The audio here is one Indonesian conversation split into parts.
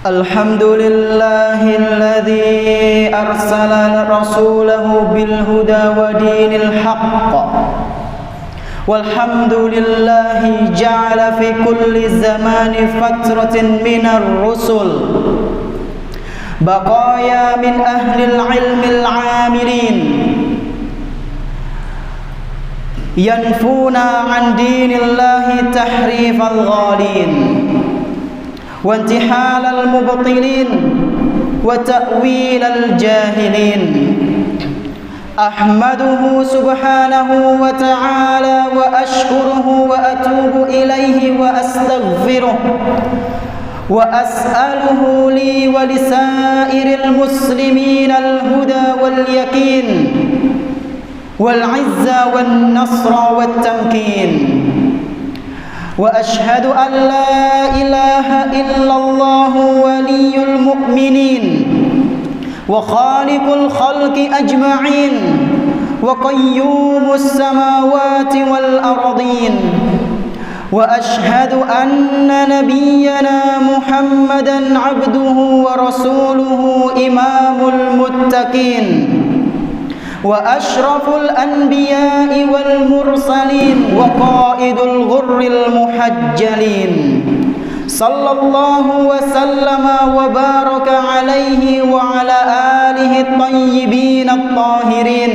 Alhamdulillahilladzi arsala rasulahu bil huda wa dinil haqq. Walhamdulillahi ja'ala fi kulli zamani fatratin minar rusul baqaya min ahlil ilmil amilin yanfuna an dinillahi tahrifal ghalin wa intihalal mubtilin wa ta'wilal jahilin. Ahmaduhu subhanahu wa ta'ala wa ashkuruhu wa atubu ilaihi wa astaghfiruh wa as'aluhu li wa lisairil muslimin al-huda wal yakin wal izza wan nasra wat tamkin. Wa ashhadu an la ilaha illallah waliyul mu'minin wa khaliqul khalqi ajma'in wa qayyumus samawati wal ardin. Wa ashhadu anna nabiyyana Muhammadan abduhu wa rasuluhu imamul muttaqin wa ashraful anbiya'i wal mursalin wa qaidul ghurril muhajjalin. Sallallahu wa sallama wa baraka alaihi wa ala alihi tayyibin at-tahirin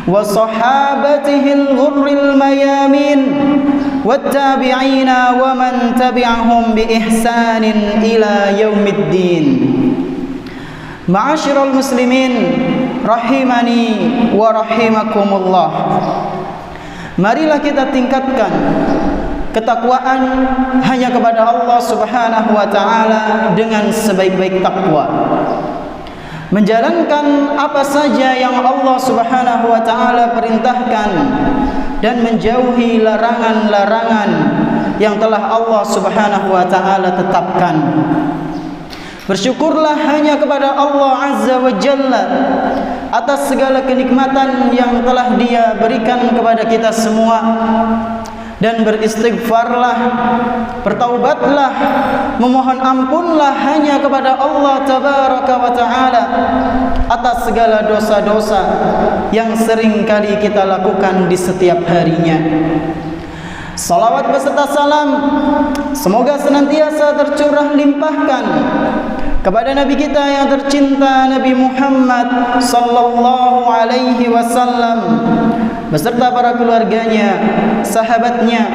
wa sahabatihil ghurril mayamin wattabi'ina wa man tabi'ahum bi ihsanin ila yaumiddin. Ma'asyiral muslimin rahimani wa rahimakumullah. Marilah kita tingkatkan ketakwaan hanya kepada Allah Subhanahu wa taala dengan sebaik-baik takwa. Menjalankan apa saja yang Allah Subhanahu wa taala perintahkan dan menjauhi larangan-larangan yang telah Allah Subhanahu wa taala tetapkan. Bersyukurlah hanya kepada Allah Azza wa Jalla atas segala kenikmatan yang telah Dia berikan kepada kita semua, dan beristighfarlah, bertaubatlah, memohon ampunlah hanya kepada Allah Tabaraka wa Ta'ala atas segala dosa-dosa yang sering kali kita lakukan di setiap harinya. Salawat beserta salam semoga senantiasa tercurah limpahkan kepada Nabi kita yang tercinta, Nabi Muhammad sallallahu alaihi wasallam, beserta para keluarganya, sahabatnya,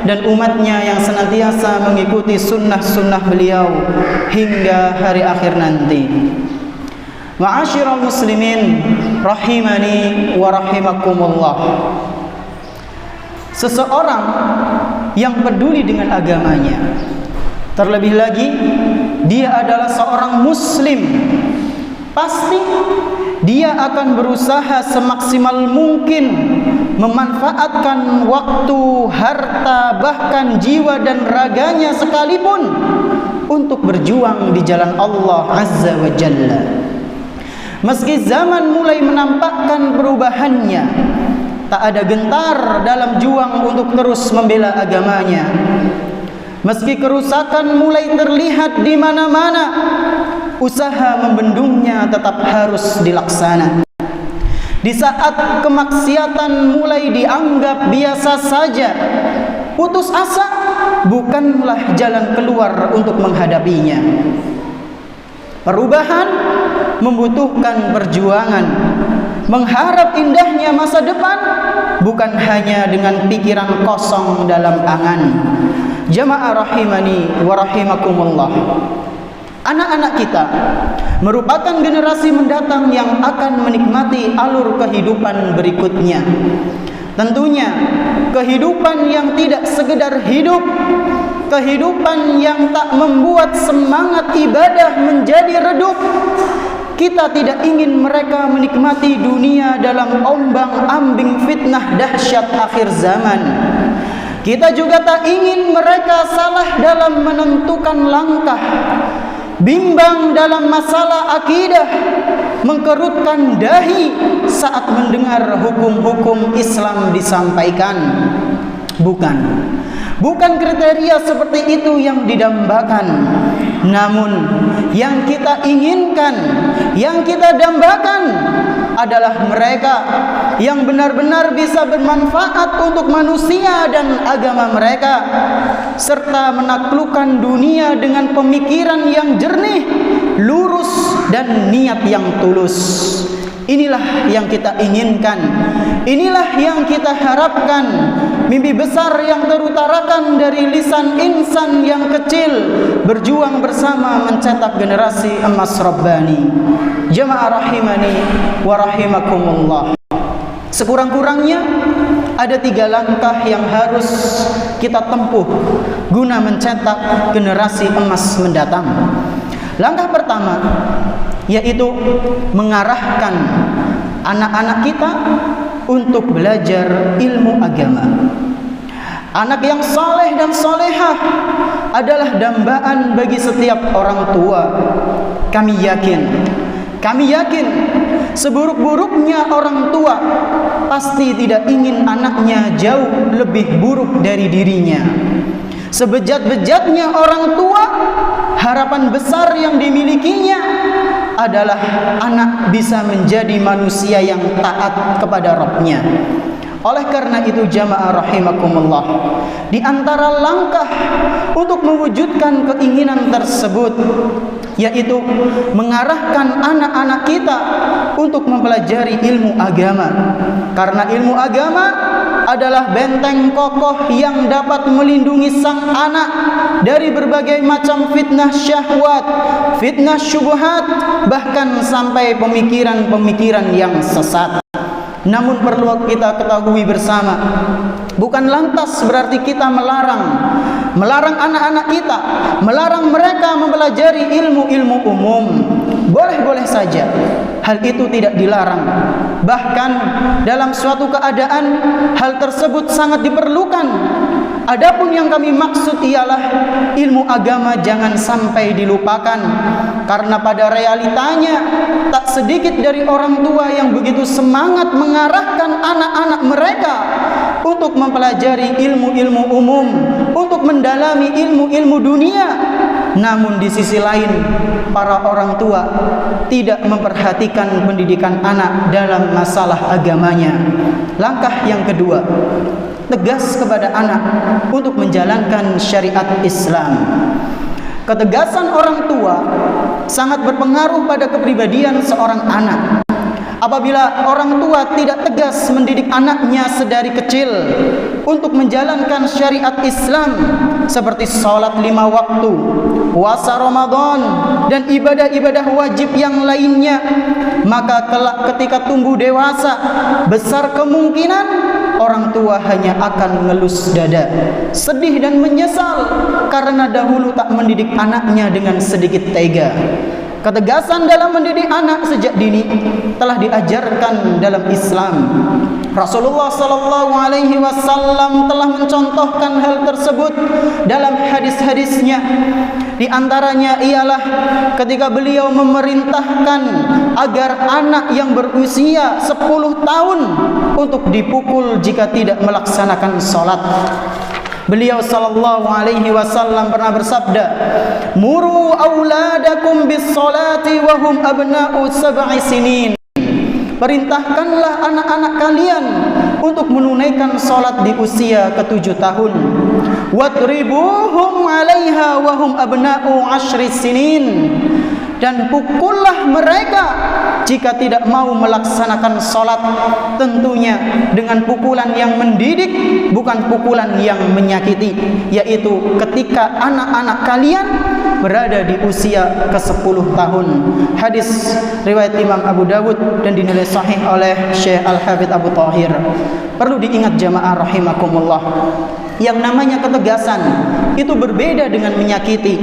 dan umatnya yang senantiasa mengikuti sunnah-sunnah beliau hingga hari akhir nanti. Ma'asyiral muslimin rahimani wa rahimakumullah. Seseorang yang peduli dengan agamanya, terlebih lagi dia adalah seorang muslim, pasti dia akan berusaha semaksimal mungkin memanfaatkan waktu, harta, bahkan jiwa dan raganya sekalipun untuk berjuang di jalan Allah Azza wa Jalla. Meski zaman mulai menampakkan perubahannya, tak ada gentar dalam juang untuk terus membela agamanya. Meski kerusakan mulai terlihat di mana-mana, usaha membendungnya tetap harus dilaksana. Di saat kemaksiatan mulai dianggap biasa saja, putus asa bukanlah jalan keluar untuk menghadapinya. Perubahan membutuhkan perjuangan. Mengharap indahnya masa depan bukan hanya dengan pikiran kosong dalam angan. Jamaah rahimani wa rahimakumullah. Anak-anak kita merupakan generasi mendatang yang akan menikmati alur kehidupan berikutnya. Tentunya kehidupan yang tidak sekedar hidup, kehidupan yang tak membuat semangat ibadah menjadi redup. Kita tidak ingin mereka menikmati dunia dalam ombang-ambing fitnah dahsyat akhir zaman. Kita juga tak ingin mereka salah dalam menentukan langkah, bimbang dalam masalah akidah, mengkerutkan dahi saat mendengar hukum-hukum Islam disampaikan. Bukan Bukan kriteria seperti itu yang didambakan, namun yang kita inginkan, yang kita dambakan adalah mereka yang benar-benar bisa bermanfaat untuk manusia dan agama mereka, serta menaklukkan dunia dengan pemikiran yang jernih, lurus, dan niat yang tulus. Inilah yang kita inginkan, inilah yang kita harapkan. Mimpi besar yang terutarakan dari lisan insan yang kecil, berjuang bersama mencetak generasi emas Rabbani. Jamaah rahimani wa rahimakumullah. Sekurang-kurangnya ada 3 langkah yang harus kita tempuh guna mencetak generasi emas mendatang. Langkah pertama yaitu mengarahkan anak-anak kita untuk belajar ilmu agama. Anak yang saleh dan salehah adalah dambaan bagi setiap orang tua. Kami yakin seburuk-buruknya orang tua pasti tidak ingin anaknya jauh lebih buruk dari dirinya. Sebejat-bejatnya orang tua, harapan besar yang dimilikinya adalah anak bisa menjadi manusia yang taat kepada Rabbnya. Oleh karena itu jamaah rahimakumullah, di antara langkah untuk mewujudkan keinginan tersebut yaitu mengarahkan anak-anak kita untuk mempelajari ilmu agama. Karena ilmu agama adalah benteng kokoh yang dapat melindungi sang anak dari berbagai macam fitnah syahwat, fitnah syubhat, bahkan sampai pemikiran-pemikiran yang sesat. Namun perlu kita ketahui bersama, bukan lantas berarti kita melarang anak-anak kita, melarang mereka mempelajari ilmu-ilmu umum. Boleh-boleh saja, hal itu tidak dilarang. Bahkan dalam suatu keadaan hal tersebut sangat diperlukan. Adapun yang kami maksud ialah ilmu agama jangan sampai dilupakan, karena pada realitanya tak sedikit dari orang tua yang begitu semangat mengarahkan anak-anak mereka untuk mempelajari ilmu-ilmu umum, untuk mendalami ilmu-ilmu dunia. Namun di sisi lain, para orang tua tidak memperhatikan pendidikan anak dalam masalah agamanya. Langkah yang kedua, tegas kepada anak untuk menjalankan syariat Islam. Ketegasan orang tua sangat berpengaruh pada kepribadian seorang anak. Apabila orang tua tidak tegas mendidik anaknya sedari kecil untuk menjalankan syariat Islam seperti salat 5 waktu, puasa Ramadan, dan ibadah-ibadah wajib yang lainnya, maka kelak ketika tumbuh dewasa, besar kemungkinan orang tua hanya akan ngelus dada, sedih dan menyesal karena dahulu tak mendidik anaknya dengan sedikit tega. Ketegasan dalam mendidik anak sejak dini telah diajarkan dalam Islam. Rasulullah SAW telah mencontohkan hal tersebut dalam hadis-hadisnya. Di antaranya ialah ketika beliau memerintahkan agar anak yang berusia 10 tahun untuk dipukul jika tidak melaksanakan sholat. Beliau sallallahu alaihi wasallam pernah bersabda, "Muru auladakum bis salati wa hum abna'u 7 sinin." Perintahkanlah anak-anak kalian untuk menunaikan salat di usia ke-7 tahun. Wadribuhum 'alaiha wa hum abna'u 10 sinin. Dan pukullah mereka jika tidak mau melaksanakan sholat, tentunya dengan pukulan yang mendidik, bukan pukulan yang menyakiti, yaitu ketika anak-anak kalian berada di usia ke-10 tahun. Hadis riwayat Imam Abu Dawud dan dinilai sahih oleh Syekh Al-Hafidz Abu Thahir. Perlu diingat jamaah rahimakumullah, yang namanya ketegasan itu berbeda dengan menyakiti.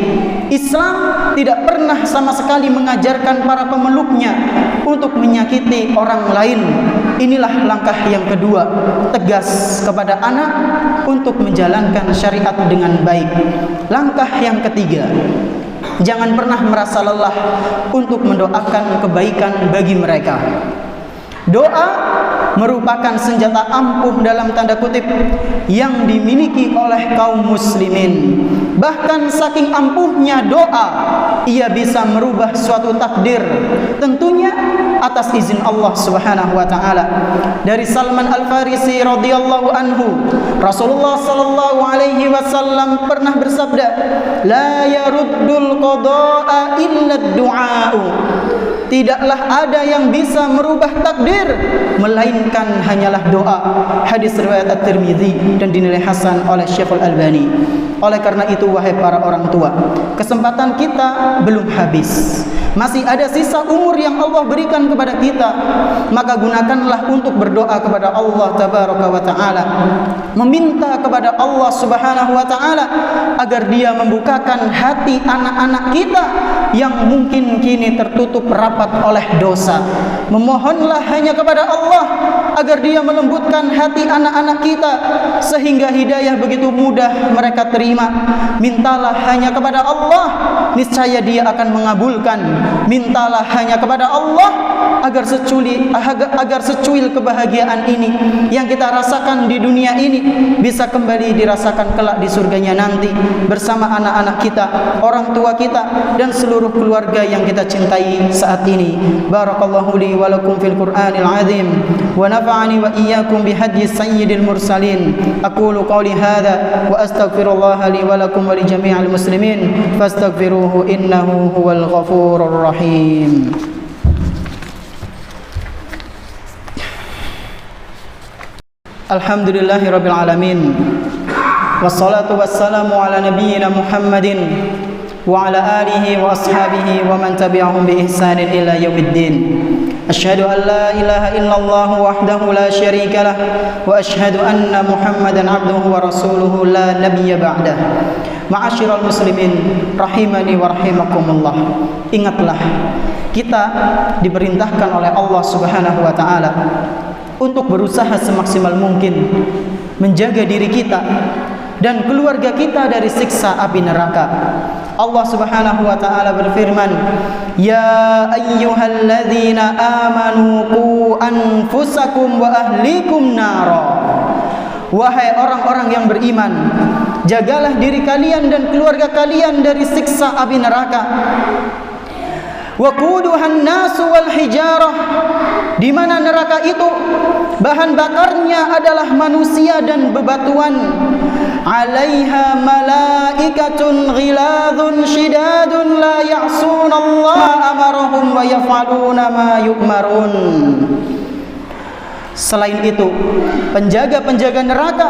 Islam tidak pernah sama sekali mengajarkan para pemeluknya untuk menyakiti orang lain. Inilah langkah yang kedua, tegas kepada anak untuk menjalankan syariat dengan baik. Langkah yang ketiga, jangan pernah merasa lelah untuk mendoakan kebaikan bagi mereka. Doa merupakan senjata ampuh dalam tanda kutip yang dimiliki oleh kaum muslimin. Bahkan saking ampuhnya doa, ia bisa merubah suatu takdir, tentunya atas izin Allah Subhanahu wa taala. Dari Salman Al-Farisi radhiyallahu anhu, Rasulullah sallallahu alaihi wasallam pernah bersabda, "La yaruddul qada'a illa ad-du'a'u." Tidaklah ada yang bisa merubah takdir melainkan hanyalah doa. Hadis riwayat At-Tirmidzi dan dinilai hasan oleh Syekh Al-Albani. Oleh karena itu, wahai para orang tua, kesempatan kita belum habis. Masih ada sisa umur yang Allah berikan kepada kita. Maka gunakanlah untuk berdoa kepada Allah Tabaraka wa Ta'ala, meminta kepada Allah Subhanahu wa Ta'ala agar Dia membukakan hati anak-anak kita yang mungkin kini tertutup rapat oleh dosa. Memohonlah hanya kepada Allah agar Dia melembutkan hati anak-anak kita sehingga hidayah begitu mudah mereka terima. Mintalah hanya kepada Allah, niscaya Dia akan mengabulkan. Mintalah hanya kepada Allah agar secuil kebahagiaan ini yang kita rasakan di dunia ini bisa kembali dirasakan kelak di surganya nanti bersama anak-anak kita, orang tua kita, dan seluruh keluarga yang kita cintai saat ini. Barakallahu li wa lakum fil Qur'anil azim wa nafa'ani wa iyyakum bihadyi sayyidil mursalin. Aqulu qawli hadha wa astaghfirullah li wa lakum wa li jami'il muslimin fastaghfiruhu innahu huwal ghafurur rahim. Alhamdulillahirabbil alamin. Wassalatu wassalamu ala nabiyyina Muhammadin wa ala alihi wa ashabihi wa man tabi'ahum bi ihsanin ila yaumiddin. Asyhadu an la ilaha illallah wahdahu la syarika lah wa asyhadu anna Muhammadan abduhu wa rasuluhu la nabiyya ba'dah. Ma'asyiral muslimin rahimani wa rahimakumullah. Ingatlah, kita diperintahkan oleh Allah Subhanahu wa taala untuk berusaha semaksimal mungkin menjaga diri kita dan keluarga kita dari siksa api neraka. Allah Subhanahu wa taala berfirman, "Ya ayyuhalladzina amanu qu anfusakum wa ahlikum nara." Wahai orang-orang yang beriman, jagalah diri kalian dan keluarga kalian dari siksa api neraka. Waquduhan nasu wal hijarah, di mana neraka itu bahan bakarnya adalah manusia dan bebatuan. Alaiha malaikatun ghiladun shidadun la ya'sunallaha amarahum wa yaf'aluna ma yu'marun. Selain itu, penjaga-penjaga neraka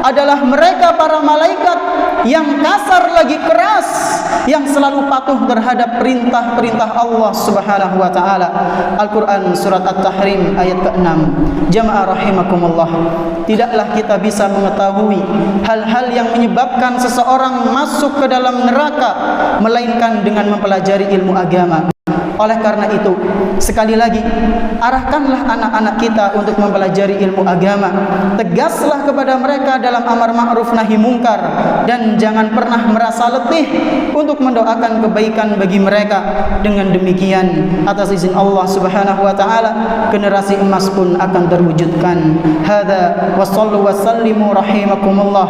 adalah mereka para malaikat yang kasar lagi keras, yang selalu patuh terhadap perintah-perintah Allah Subhanahu wa taala. Al-Qur'an surat At-Tahrim ayat ke-6. Jamaah rahimakumullah, tidaklah kita bisa mengetahui hal-hal yang menyebabkan seseorang masuk ke dalam neraka melainkan dengan mempelajari ilmu agama. Oleh karena itu, sekali lagi, arahkanlah anak-anak kita untuk mempelajari ilmu agama. Tegaslah kepada mereka dalam amar ma'ruf nahi mungkar, dan jangan pernah merasa letih untuk mendoakan kebaikan bagi mereka. Dengan demikian, atas izin Allah Subhanahu wa taala, generasi emas pun akan terwujudkan. Hadza wa sallu wa sallimu rahimakumullah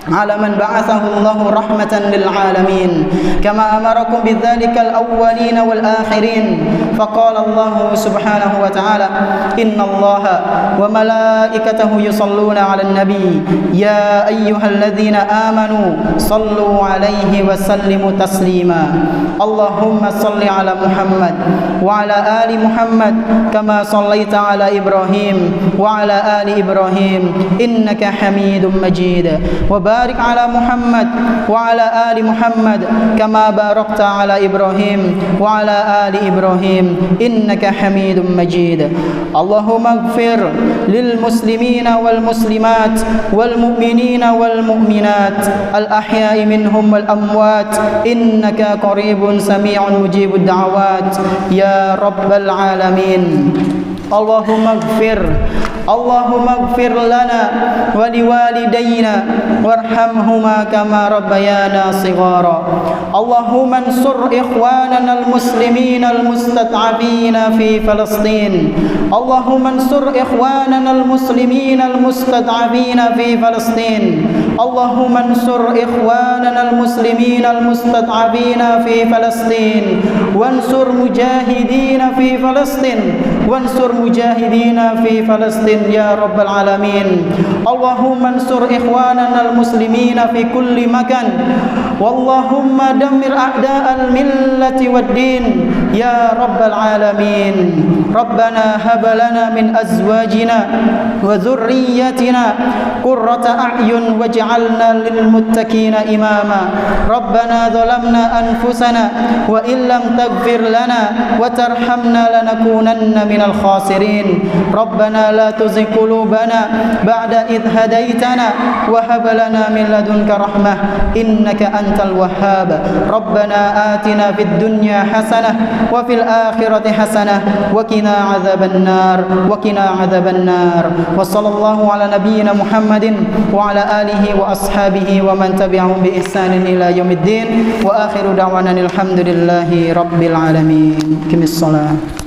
على من بعثه الله رحمة للعالمين كما أمركم بذلك الأولين والآخرين. فقال الله سبحانه وتعالى: إن الله وملائكته يصلون على النبي يا أيها الذين آمنوا صلوا عليه وسلموا تسليما. اللهم صل على محمد وعلى آل محمد كما صليت على إبراهيم وعلى آل إبراهيم إنك حميد مجيد. وبارك على محمد وعلى آل محمد كما باركت على إبراهيم وعلى آل إبراهيم إنك حميد مجيد. اللهم اغفر للمسلمين والمسلمات والمؤمنين والمؤمنات الأحياء منهم والأموات إنك قريب سميع مجيب الدعوات يا رب العالمين. اللهم اغفر اللهم اغفر لنا ولوالدينا وارحمهما كما ربيانا صغارا اللهم انصر إخواننا المسلمين المستضعفين في فلسطين اللهم انصر إخواننا المسلمين المستضعفين في فلسطين اللهم انصر إخواننا المسلمين المستضعفين في فلسطين وانصر مجاهدين في فلسطين وانصر مجاهدين في فلسطين يا رب العالمين اللهم انصر إخواننا المسلمين في كل مكان واللهم دمر أعداء الملة والدين يا رب العالمين ربنا هب لنا من أزواجنا وذريتنا قرة أعين واجعلنا للمتقين إماما ربنا ظلمنا أنفسنا وإن لم تغفر لنا وترحمنا لنكونن من الخاسرين ربنا لا تزغ قلوبنا بعد إذ هديتنا وهب لنا من لدنك رحمة إنك أنت الوهاب ربنا آتنا في الدنيا حسنة وفي الآخرة حسنة وقنا عذاب النار وصلى الله على نبينا محمد وعلى آله وأصحابه ومن تبعهم بإحسان إلى يوم الدين وآخر دعوانا الحمد لله رب العالمين. قم الصلاة.